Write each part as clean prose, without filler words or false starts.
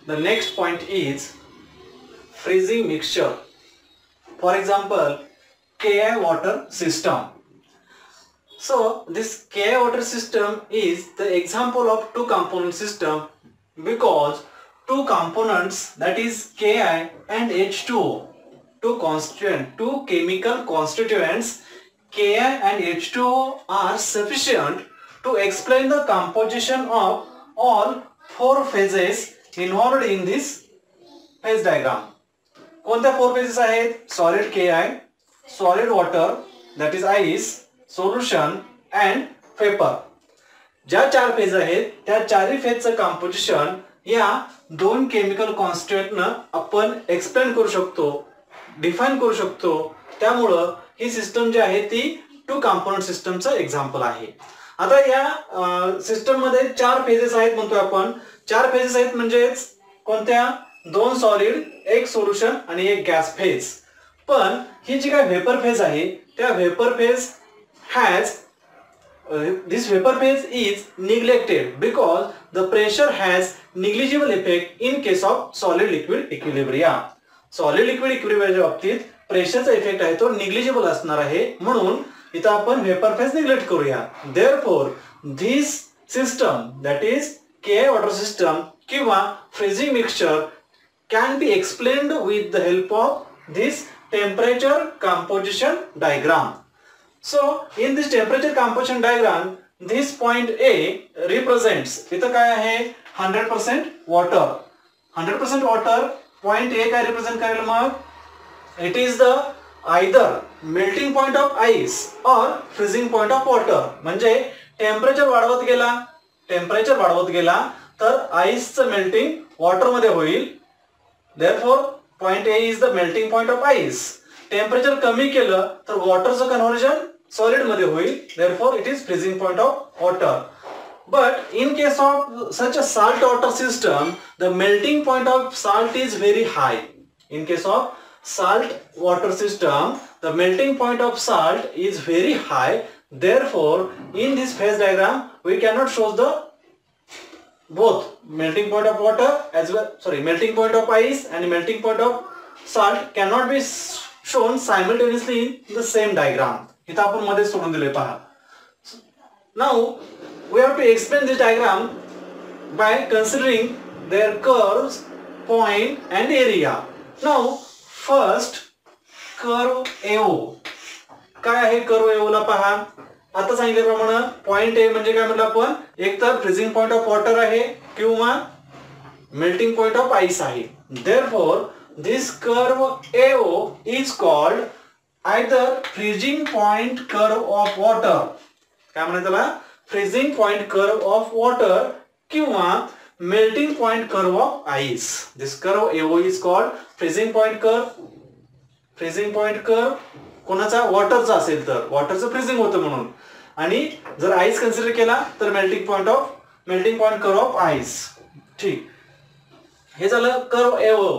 The next point is freezing mixture. For example, KI water system. So this KI water system is the example of two component system because two components, that is Ki and H2O, two chemical constituents Ki and H2O are sufficient to explain the composition of all four phases involved in this phase diagram. कोणत्या four phases आहेत? Solid Ki, solid water that is ice, solution and vapour. ज्या चार phase आहेत त्या चारही फेजचं composition या दोन chemical कॉन्स्टिट्यूएंटनं आपण एक्सप्लेन करू शकतो, डिफाइन करू शकतो. त्यामुळं ही सिस्टम जी आहे ती टू कंपोनंट सिस्टमचं एक्झाम्पल आहे. आता या सिस्टम मध्ये चार फेजेस आहेत म्हणतोय आपण. चार फेजेस आहेत म्हणजे कोणत्या? दोन सॉलिड, एक सोल्युशन आणि एक गॅस फेज. पण ही जी काय वेपर फेज आहे त्या vapour phase has this vapor phase is neglected because the pressure has negligible effect in case of solid liquid equilibrium. Solid liquid इक्विलिब्रियमच्या बाबतीत प्रेशरचा इफेक्ट आहे तो निग्लिजिबल असणार आहे, म्हणून इथं आपण वेपर फेज निग्लेक्ट करूया. Therefore this system, that is Ki water system किंवा freezing mixture can be explained with the help of this temperature composition diagram. So in this temperature composition diagram, this point A represents, इथं काय आहे? 100% water. 100% water. Point A काय represent करेल मग? It is the either melting point of ice or freezing point of water. म्हणजे temperature वाढवत गेला तर आईसचं मेल्टिंग वॉटर मध्ये होईल. Therefore point A is the melting point of ice. Temperature कमी केलं तर वॉटरचं कन्व्हर्जन सॉलिड मध्ये होईल. Therefore it is freezing point of water. But in case of such a salt water system, the melting point of salt is very high. In case of salt water system, the melting point of salt is very high. Therefore in this phase diagram we cannot show the both melting point of water as well, melting point of ice and melting point of salt cannot be shown simultaneously in the same diagram. इथं आपण मध्ये सोडून दिले पहा. Now we have to explain this diagram by considering their curves, point and area. Now first curve AO. काय आहे curve AO ला पहा. आता सांगितल्याप्रमाणे पॉइंट A म्हणजे काय म्हटलं आपण? एक तर फ्रीजिंग पॉइंट ऑफ वॉटर आहे किंवा मेल्टिंग पॉइंट ऑफ आईस आहे. Therefore this curve AO is called either freezing point curve of water. काय म्हणतात त्याला? Freezing point curve of water किंवा melting point curve of ice. This curve AO is called freezing point curve. Freezing point curve कोणाचा? वॉटरचा असेल तर वॉटरचं freezing होतं म्हणून, आणि जर आईस कन्सिडर केला तर melting point curve of ice. ठीक, हे झालं कर्व AO.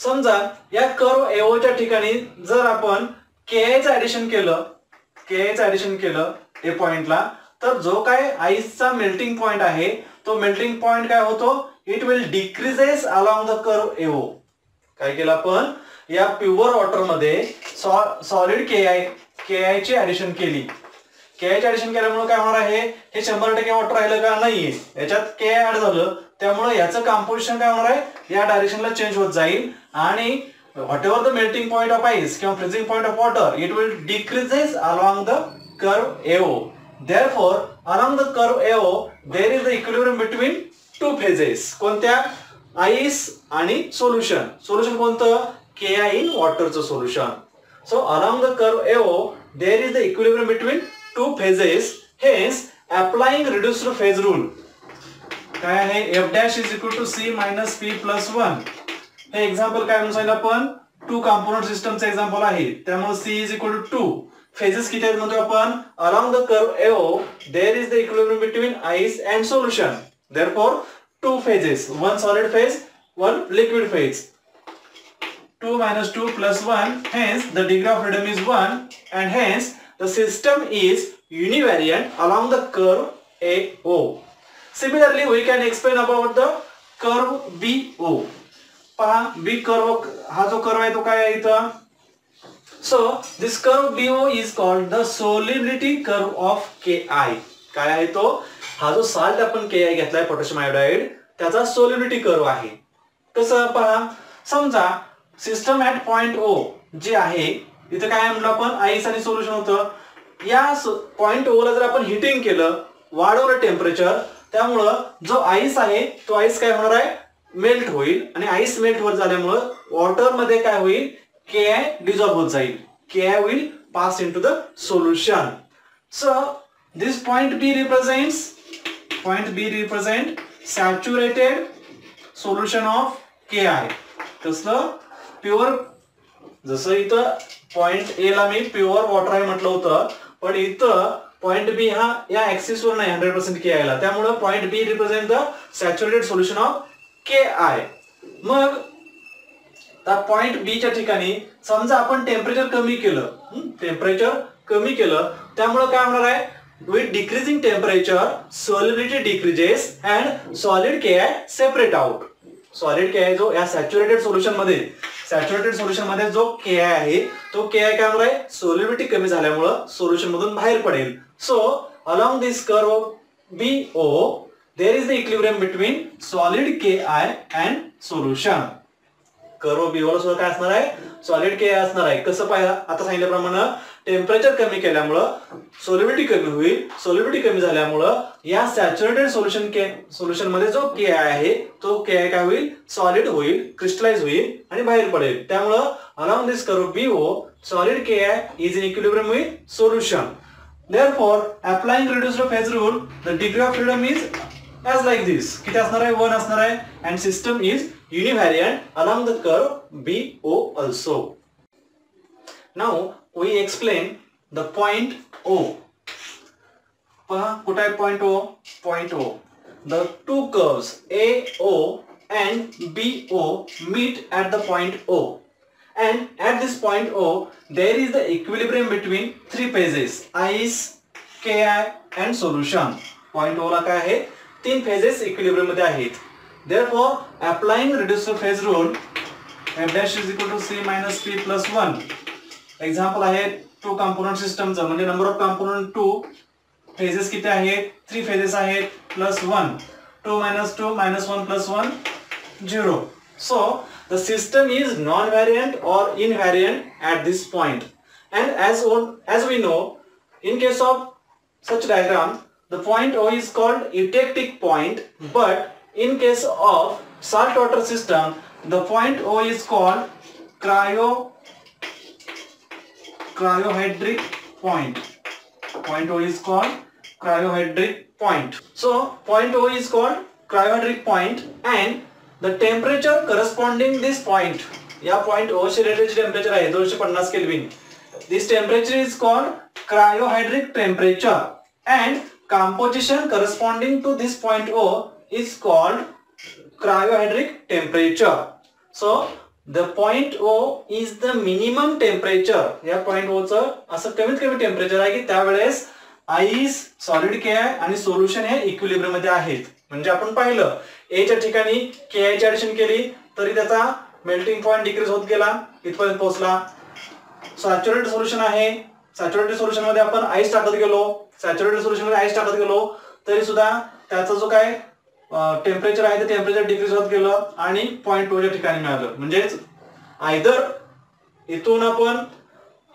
समजा या कर्व AO च्या ठिकाणी जर आपण Kiचं ऍडिशन केलं ए पॉइंटला, तर जो काय आईसचा मेल्टिंग पॉइंट आहे तो मेल्टिंग पॉइंट काय होतो? It will decreases along the curve AO. काय केलं आपण? या प्युअर वॉटर मध्ये सॉलिड Ki ची ऍडिशन केली. Ki ची ऍडिशन केल्यामुळे काय होणार आहे? हे 100% वॉटर राहिलं का? नाहीये, याच्यात Ki ऍड झालं, त्यामुळे याचं कंपोजिशन काय होणार आहे? या डायरेक्शनला चेंज होत जाईल आणि whatever the melting point of ice किंवा freezing point of water, it will decreases along the curve AO. Therefore along the curve AO there is the equilibrium between two phases. कोणत्या? Ice आणि solution. Solution कोणतं? Ki in waterचं solution. So along the curve AO there is the equilibrium between two phases. Hence applying reduced phase rule. काय आहे? F dash is equal to C minus P plus 1. हे example काय म्हणून सांगितलं आपण? To component सिस्टमचं example आहे, त्यामुळे C is equal to 2. Phases किती आहेत म्हणतो आपण? along the curve AO there is the equilibrium between ice and solution. Therefore two phases, one solid phase, one liquid phase. 2 minus 2 plus 1, hence the degree of freedom is 1 and hence the system is univariant along the curve AO. Similarly we can explain about the curve BO. पहा बी curve, हा जो curve आहे तो काय आहे इथं. So this curve BO is called the solubility curve of Ki. काय आहे तो, हा जो साल्ट आपण Ki घेतलाय पोटॅशियम आयोडाइड त्याचा सोल्युबिलिटी कर्व आहे. कसं पहा, समजा सिस्टम ऍट पॉइंट O जे आहे, इथं काय म्हटलं आपण आईस आणि सोल्युशन होतं. या पॉइंट O ला जर आपण हिटिंग केलं, वाढवलं टेम्परेचर, त्यामुळं जो आईस आहे तो आईस काय होणार आहे, मेल्ट होईल. आणि आईस मेल्ट होत झाल्यामुळं वॉटर मध्ये काय होईल, Ki डिझॉल्व होत जाईल. Ki will pass into the solution. So this point B represent saturated solution of Ki. कसलं, प्युअर. जसं इथं पॉइंट ए ला मी प्युअर वॉटर आहे म्हटलं होतं, पण इथं पॉइंट बी हा या ऍक्सिस वर नाही 100% Ki ला, त्यामुळे point B represent the saturated solution of Ki. मग त्या पॉइंट बी च्या ठिकाणी समजा आपण टेम्परेचर कमी केलं, त्यामुळे काय होणार आहे, with decreasing temperature solubility decreases and solid Ki separate out. Solid Ki जो या सॅच्युरेटेड सोल्युशन मध्ये जो Ki आहे तो Ki काय होणार आहे, सॉल्युबिलिटी कमी झाल्यामुळे सोल्युशन मधून बाहेर पडेल. So along this curve BO there is the equilibrium between solid Ki and solution. Curve BO ला सुद्धा काय असणार आहे, सॉलिड Ki असणार आहे. कसं पाहिजे, आता सांगितल्याप्रमाणे टेम्परेचर कमी केल्यामुळं सॉल्युबिलिटी कमी होईल. सॉल्युबिलिटी कमी झाल्यामुळं या सॅच्युरेटेड सोल्युशन मध्ये जो Ki आहे तो Ki काय होईल, सॉलिड होईल, क्रिस्टलाइज होईल आणि बाहेर पडेल. त्यामुळं along this curve BO solid Ki is in equilibrium with solution. Therefore, applying reduced phase rule, the degree of freedom is as like this. किती असणार आहे, 1 असणार आहे. And system is univariant along the curve BO also. Now we explain the point O. पहा कुठे आहे point O? Point O. The two curves AO and BO meet at the point O. And at this point O, there is the equilibrium between three phases: ice, Ki and solution. Point O ला काय आहे, तीन phases equilibrium मध्ये आहेत. Therefore, applying reduced phase rule, f dash is equal to c minus p plus 1. Example आहे to component सिस्टमचं, म्हणजे number of component 2, phases किती आहेत, 3 phases आहेत, plus 1. 2 minus 2 minus 1 plus 1 0. So the system is non-variant or invariant at this point. And as we know, in case of such diagram, the point O is called eutectic point, but in case of saltwater system, the point O is called cryohydric point. Point O is called cryohydric point. So point O is called cryohydric point, and the temperature corresponding this point, या point O चे related temperature आहे 250 kelvin. This temperature is called cryohydric temperature, and composition corresponding to this point O is called cryohydric temperature. So the point O is the minimum temperature. या point O चं असं कमीत कमी temperature आहे की त्यावेळेस ice, solid Ki आणि solution हे इक्विलिब्रियम मध्ये आहेत. म्हणजे आपण पाहिलं ए च्या ठिकाणी Ki ची ऍडिशन केली तरी त्याचा मेल्टिंग पॉइंट डिक्रीज होत गेला, इथपर्यंत पोहोचला. सॅच्युरेटेड सोल्युशन आहे, सॅच्युरेटेड सोल्युशन मध्ये आपण आईस टाकत गेलो, तरी सुद्धा त्याचा जो काय टेम्परेचर आहे ते टेम्परेचर डिक्रीज होत गेलं आणि पॉइंट O च्या ठिकाणी मिळालं. म्हणजेच आयदर इथून आपण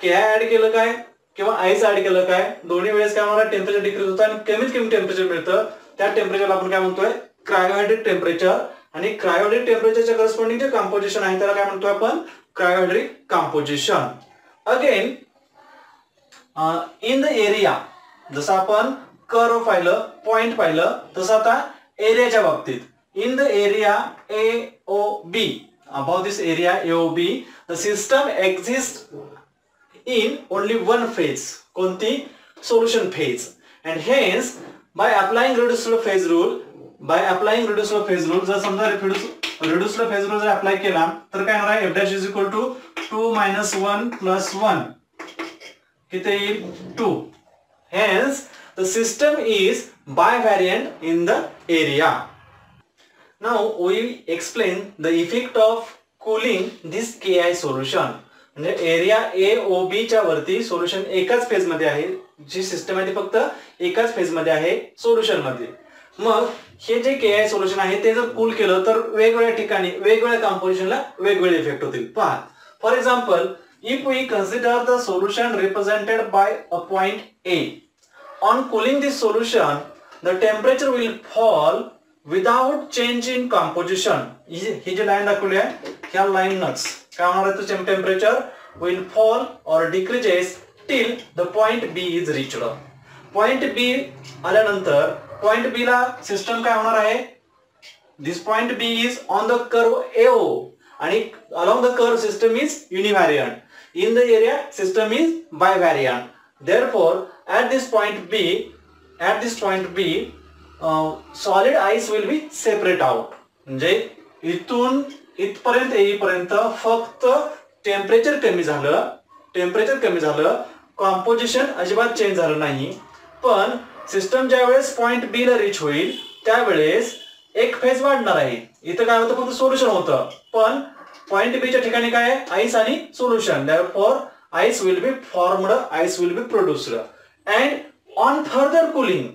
Ki ऍड केलं काय किंवा आईस ऍड केलं काय, दोन्ही वेळेस काय होणार, टेम्परेचर डिक्रीज होतं आणि कमीत कमी टेम्परेचर मिळतं. त्या टेम्परेचरला आपण काय म्हणतोय, क्रायोहायड्रिक टेम्परेचर. आणि क्रायोहायड्रिक टेम्परेचरच्या करस्पॉन्डिंग जे कंपोजिशन आहे त्याला काय म्हणतोय आपण, cryohydric composition. Again in the area, जसं आपण कर्व पाहिलं, पॉइंट पाहिलं, तसं आता एरियाच्या बाबतीत in the area AOB, above this area AOB, the system exists in only one phase. कोणती, solution phase. And hence by applying reduced phase rule, जर समजा reduced phase rule जर अप्लाय केला तर काय होणार आहे, f dash is equal to 2 minus 1 plus 1 किती येईल, 2. Hence the system is bivariant in the area. Now we explain the effect of cooling this KI solution. म्हणजे एरिया AOB च्या वरती सोल्युशन एकाच फेज मध्ये आहे, जी सिस्टम आहे ती फक्त एकाच फेज मध्ये आहे सोल्युशन मध्ये. मग हे जे KI सोल्युशन आहे ते जर कूल केलं तर वेगवेगळ्या ठिकाणी वेगवेगळ्या कंपोजिशनला वेगवेगळे इफेक्ट होतील. पहा, for example, if we consider the solution represented by a point A, on cooling this solution the temperature will fall without change in composition. ही जी लाईन दाखवली आहे ह्या लाईनच काय होणार आहे, तर temperature will fall or decreases till the point B is reached. Point B आल्यानंतर पॉइंट B ला सिस्टम काय होणार आहे, this point B is on the curve AO आणि along the curve system is univariant. In the area system is bivariant. Therefore, at this point B, solid ice will be separate out. म्हणजे इथून इथपर्यंत येईपर्यंत फक्त temperature कमी झालं, composition अजिबात change झालं नाही. पण सिस्टम ज्या वेळेस पॉइंट बी ला रीच होईल त्यावेळेस एक फेज वाढणार आहे. इथं काय होतं, फक्त सोल्युशन होतं, पण पॉइंट बी च्या ठिकाणी काय आहे, आईस आणि solution. Therefore, ice will be formed, ice will be produced. And on further cooling,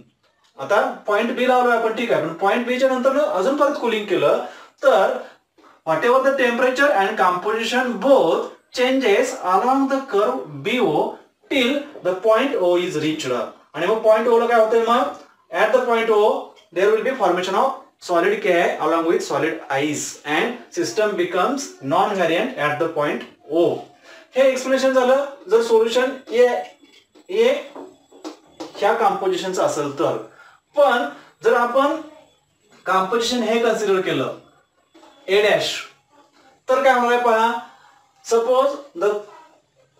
आता पॉइंट बी लावलोय आपण, ठीक आहे, पण पॉइंट बी च्या नंतर अजून परत कुलिंग केलं तर whatever the temperature and composition both changes along the curve BO till the point O is reached. आणि मग पॉइंट O ला काय होतंय, मग at the point O there will be formation of solid KI along with solid ice and system becomes non-variant at the point O. हे explanation झालं जर solution ए ह्या कंपोजिशनचं असेल तर. पण जर आपण कंपोजिशन हे कन्सिडर केलं A' तर काय होणार आहे पहा, suppose the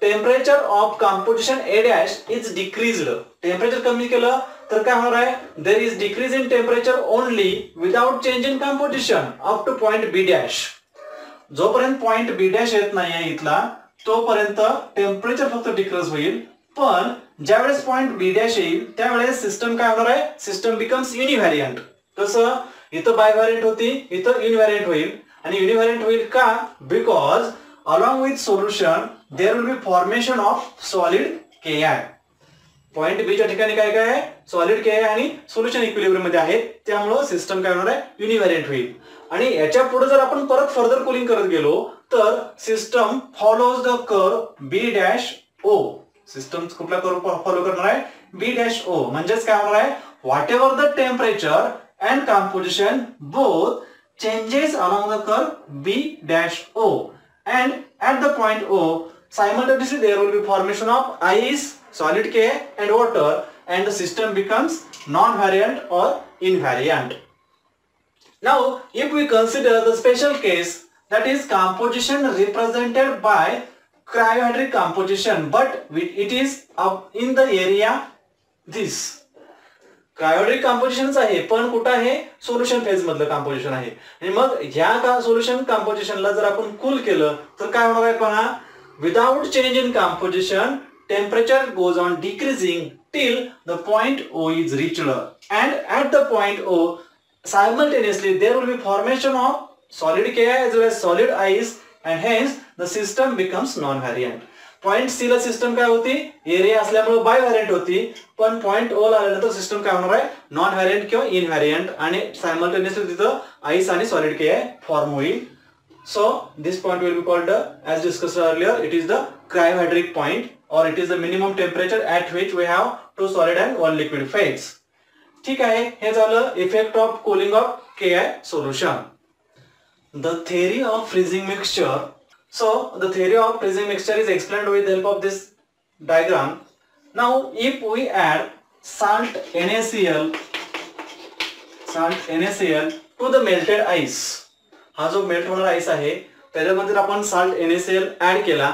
temperature of composition A' is decreased. Temperature कमी केलं तर काय होणार आहे, there is decrease in temperature only without change in composition up to point B'. जोपर्यंत पॉइंट B' येत नाही आहे इथला तोपर्यंत टेम्परेचर फक्त डिक्रीज होईल. पण ज्यावेळेस पॉइंट B' येईल त्यावेळेस सिस्टम काय होणार आहे, सिस्टम बिकम्स युनिव्हॅरियंट. कसं, इथं बायव्हॅरियंट होती, इथं युनिव्हॅरियंट होईल. आणि युनिव्हॅरियंट होईल का, because along with solution there will be formation of solid KI. Point B च्या ठिकाणी काय काय आहे, सॉलिड KI आणि सोल्युशन इक्विलिब्रियम मध्ये आहे, त्यामुळे सिस्टम काय होणार आहे, युनिव्हॅरियंट होईल. आणि याच्या पुढे जर आपण परत फर्दर कूलिंग करत गेलो तर system follows the curve B'O. System कुठला कर्व फॉलो करणार आहे, B'O. म्हणजेच काय होणार आहे, what ever the temperature and composition both changes along the curve B'O. And at the point O, simultaneously there will be formation of ice, solid KI and water, and the system becomes non-variant or invariant. Now, if we consider the special case, that is composition represented by cryohydric composition, but it is in the area this. क्रायोडिक कंपोजिशनच आहे पण कुठं आहे, solution phase मधलं composition आहे. आणि मग ह्या solution कंपोजिशनला जर आपण कूल केलं तर काय होणार आहे पहा, without change in composition temperature goes on decreasing till the point O is reached. And at the point O simultaneously there will be formation of solid KI as well as solid ice and hence the system becomes non-variant. Point C ला system काय होती, area असल्यामुळे बायव्हॅरियंट होती, पण point O ला आल्यानंतर system काय होणार आहे, नॉन व्हॅरियंट किंवा इनव्हॅरियंट. आणि सायमल्टेनियसली तिथं आईस आणि सॉलिड KI फॉर्म होईल. So this point will be called as discussed earlier, it is the cryohydric point or it is the minimum temperature at which we have two solid and one liquid phase. ठीक आहे, हे झालं effect of cooling of KI solution. The theory of freezing mixture. So the theory of freezing mixture is explained with the help of this diagram. Now if we add salt NaCl to the melted ice, हा जो melt होणारा ice आहे त्याच्यामध्ये आपण salt NaCl add केला,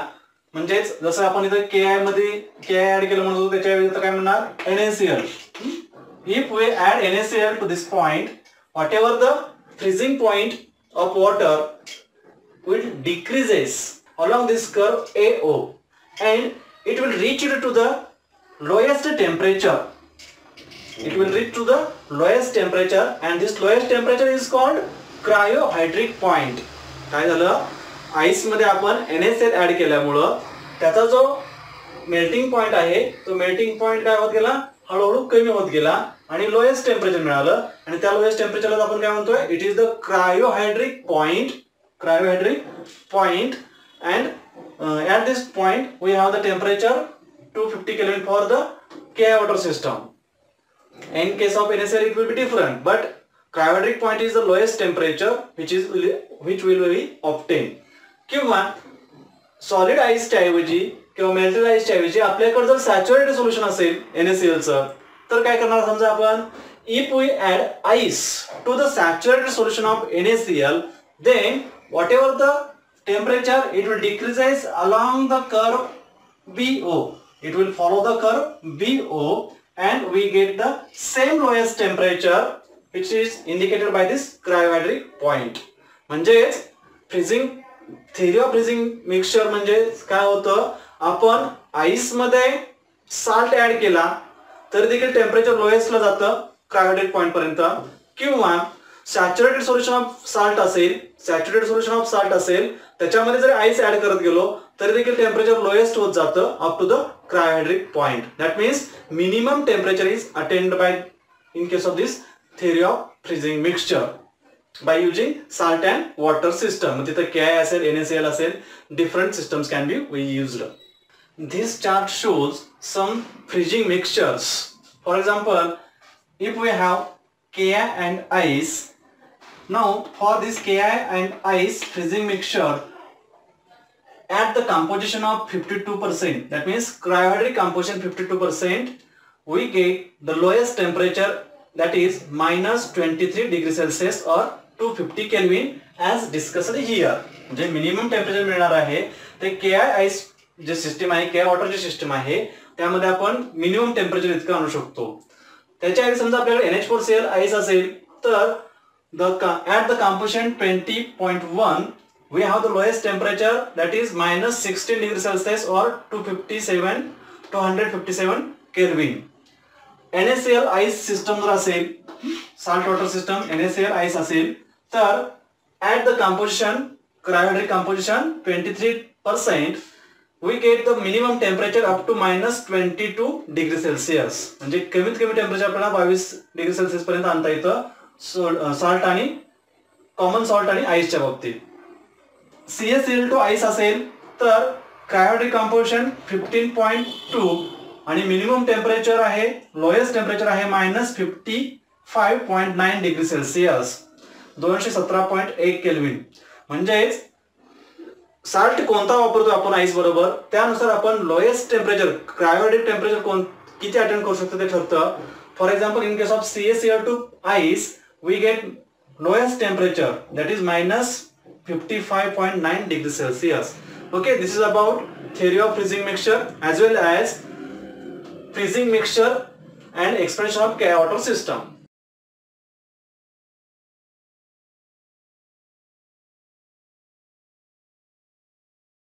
म्हणजेच जसं आपण इथे KI मध्ये KI ऍड केलं म्हणतो त्याच्या ऐवजी काय म्हणणार, NaCl. If we add NaCl to this point, whatever the freezing point of water will decreases along this curve AO and it will reach to the lowest temperature. It will reach to the lowest temperature and this lowest temperature is called cryohydric point. काय झालं, ice मध्ये आपण NaCl add केल्यामुळं त्याचा जो melting point आहे तो melting point काय होत गेला, हळूहळू कमी होत गेला आणि लोएस्ट टेम्परेचर मिळालं. आणि त्या लोएस्ट टेम्परेचरला आपण काय म्हणतोय, it is the cryohydric point. Cryohydric point. And at this point we have the temperature 250 Kelvin for the KI water system. In case of NaCl it will be different, but cryohydric point is the lowest temperature which will be obtained. किंवा solid आईसच्या ऐवजी किंवा melted आईसच्या ऐवजी आपल्याकडे जर saturated solution असेल NaCl चं, तर काय करणार, समजा आपण if we add ice to the saturated solution of NaCl, then whatever the temperature, it will decreases along the curve BO. It will follow the curve BO and we get the same lowest temperature which is indicated by this cryohydric point. म्हणजेच freezing, theory of freezing mixture म्हणजे काय होतं, आपण ice मध्ये salt add केला तर देखील temperature लोएस्टला जातं क्रायोहायड्रिक पॉइंट पर्यंत. किंवा सॅच्युरेटेड सोल्युशन ऑफ साल्ट असेल त्याच्यामध्ये जर आईस ऍड करत गेलो तरी देखील टेम्परेचर लोएस्ट होत जातं up to the cryohydric point. That means minimum temperature is attained by in case of this theory of freezing mixture by using salt and water system. तिथे KI असेल, NaCl असेल, different systems can be used. This chart shows some freezing mixtures. For example, if we have KI and ice, now for this KI and ice freezing mixture, at the composition of 52%, that means cryohydric composition 52%, we get the lowest temperature, that is minus 23 degree Celsius or 250 Kelvin as discussed here. जे minimum temperature मिळणार आहे ते KI ice जे system आहे, KI water जे system आहे त्यामध्ये आपण मिनिमम टेम्परेचर इतकं आणू शकतो. त्याच्या आधी समजा आपल्याकडे NH4Cl आईस असेल तर at the composition 20.1 we have the lowest temperature, that is minus 16 degree Celsius or 257 Kelvin. NaCl ice system जर असेल, salt water system NaCl ice असेल तर at the composition, cryohydric composition 23%, we get the minimum temperature up to minus 22 degree Celsius. म्हणजे कमीत कमी temperature आपल्याला 22 degree Celsius पर्यंत आणता येतं सॉल्ट आणि कॉमन सॉल्ट आणि आईसच्या बाबतीत. CaCl2 आईस असेल तर क्रायोहॅयड्रिक कंपोजिशन 15.2 आणि मिनिमम टेम्परेचर आहे, लोएस्ट टेम्परेचर आहे मायनस 55.9 डिग्री सेल्सिअस, 217.1 केल्विन. म्हणजेच साल्ट कोणता वापरतो आपण आईस बरोबर त्यानुसार आपण लोएस्ट टेम्परेचर, क्रायोहॅयड्रिक टेम्परेचर किती अटेंड करू शकतो ते ठरतं. For example, in case of CaCl2 ice we get lowest temperature, that is minus 55.9 degree Celsius. Okay, this is about theory of freezing mixture as well as freezing mixture and expansion of KI water system.